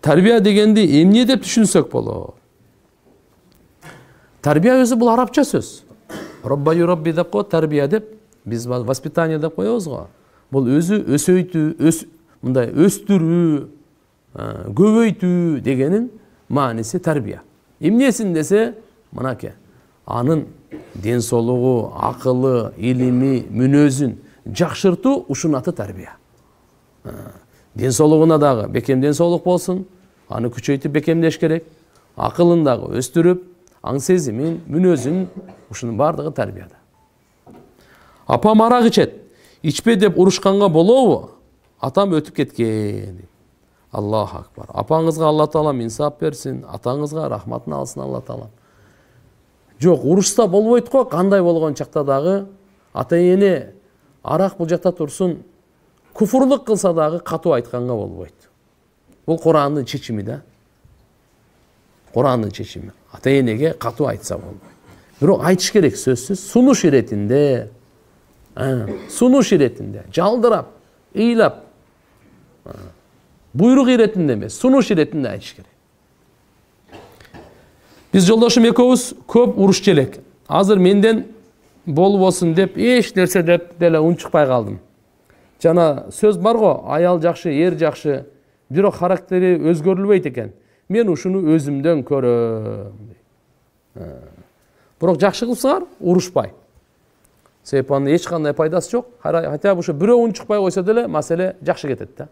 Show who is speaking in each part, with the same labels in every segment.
Speaker 1: Тарбия дегенди эмне деп түшүнсөк болот? Тарбия өзү бул арабча сөз. Робба юрабби деп коет, тарбия деп биз воспитание деп коебуз го. Бул өзү өсөйтүү, мындай өстүрүү, көбөйтүү дегенин мааниси тарбия. Эмнесин десе, мынакей, анын ден соолугу, акылы, илими, мүнөзүн жакшыртуу ушунун аты тарбия. Ден соолугуна дагы бекем ден соолук болсун, аны күчөйтүп бекемдеш керек. Акылын дагы өстүрүп, аң сезимин, мүнөзүн, ушунун бардыгы тарбияда. Апам арак ичет, ичпе деп урушканга болобу? Атам өтүп кеткен. Аллаху акбар. Апаңызга Алла таалам инсап берсин, атаңызга рахматын алсын Алла таалам. Жок, урушса болбойт го, кандай болгон чакта дагы ата-эне арак бул жакта турсун, куфурлук кылса дагы катуу айтканга болбойт. Бул Курандын чечими да. Курандын чечими. Ата-энеге катуу айтса болбойт. Бирок айтыш керек сөзсүз, сунуш иретинде, жалдырап, ыйлап, буйрук иретинде эмес, сунуш иретинде айтыш керек. Биз жолдошум экөөбүз көп урушчу элек. Азыр менден болбосун деп, эч нерсе деп деле унчукпай калдым. Жана сөз бар го, аял жакшы, ер жакшы, бирок характери өзгөрүлбөйт экен. Мен ушуну өзүмдөн көрөм. Бирок жакшы кылсаңар, урушпай. Себеп анын эч кандай пайдасы жок. Хотя ушу бирөө унчукпай койсо деле маселе жакшы кетет да.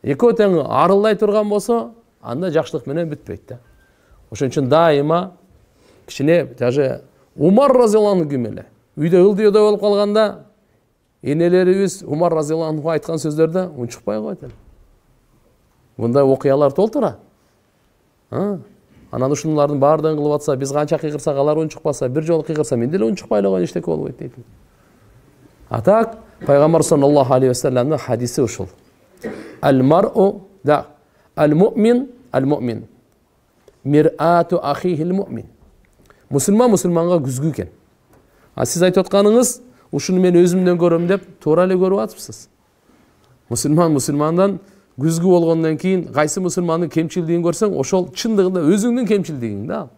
Speaker 1: Экөө тең арылдай турган болсо, анда жакшылык менен бүтпөйт да. Ошон үчүн дайыма кичине даже Умар разияллаху анху эле үйдө ылдыйда болуп калганда энелерибиз Умар разияллаху анху айткан сөздөрдө унчукпай койт эле. Мындай окуялар толтура. Анан ушулардын баардыгын кылып атса, биз канча кыйгырсак алар унчукпаса, бир жолу кыйгырса мен деле унчукпай эле койгон эчтеке болбойт дейт. Атак пайгамбар саллаллаху алейхи ва салламдын хадиси ушул. Ал-мар'у да ал-му'мин мир'ату ахихил му'мин. Мусулман мусулманга күзгү экен. Сиз айтып атканыңыз ушуну мен өзүмдөн көрөм деп туура эле көрүп атыпсыз. Мусулман мусулмандан күзгү болгондон кийин кайсы мусулмандын кемчилдигин көрсөң, ошол чындыгында өзүңдүн кемчилдигиң да.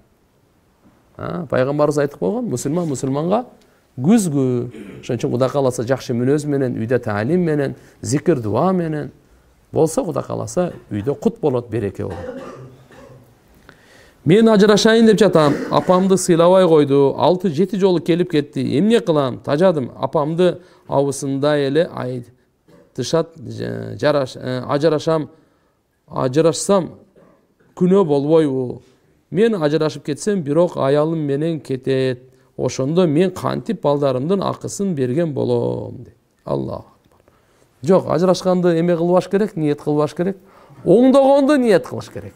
Speaker 1: Пайгамбарыбыз айтып койгон, мусулман мусулманга күзгү. Ошон үчүн Кудай кааласа жакшы мүнөз менен, үйдө таалим менен, зикир, дуа менен болсо, Кудай кааласа үйдө кут болот, береке болот. Мен ажырашайын деп жатам, апамды сыйлабай койду, 6-7 жолу келип кетти. Эмне кылам? Тажадым, апамды абысында эле айтышат, ажырашсам күнөө болбойбу? Мен ажырашып кетсем, бирок аялым менен кетет. Ошондо мен кантип балдарымдын акысын берген болом? Аллах. Жок, ажырашканды эме кылбаш керек, ниет кылбаш керек. Оңдогонду ниет кылыш керек.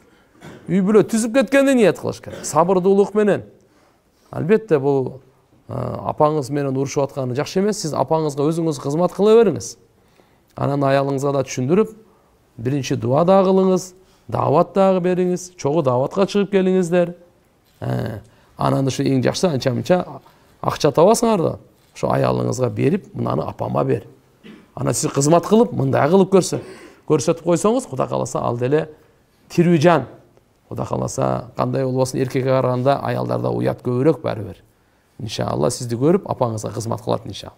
Speaker 1: Үй бүлө түзүп кеткенди ниет кылыш керек. Сабырдуулук менен. Албетте бул апаңыз менен урушуп атканы жакшы эмес. Сиз апаңызга өзүңүз кызмат кыла бериңиз. Анан аялыңызга да түшүндүрүп, биринчи дуа да кылыңыз, даават дагы бериңиз, чогуу дааватка чыгып келиңиздер. Анан ушу эң жакшы анча-мынча акча табасыңар да, ошо аялыңызга берип, мынаны апама бер. Анан сиз кызмат кылып, мындай кылып көрсөтүп койсоңуз, Кудай кааласа ал деле тирүү жан. Кудай кааласа кандай болбосун, эркекке караганда аялдарда уят көбүрөөк баары бир. Иншалла сизди көрүп, апаңызга кызмат кылат иншалла.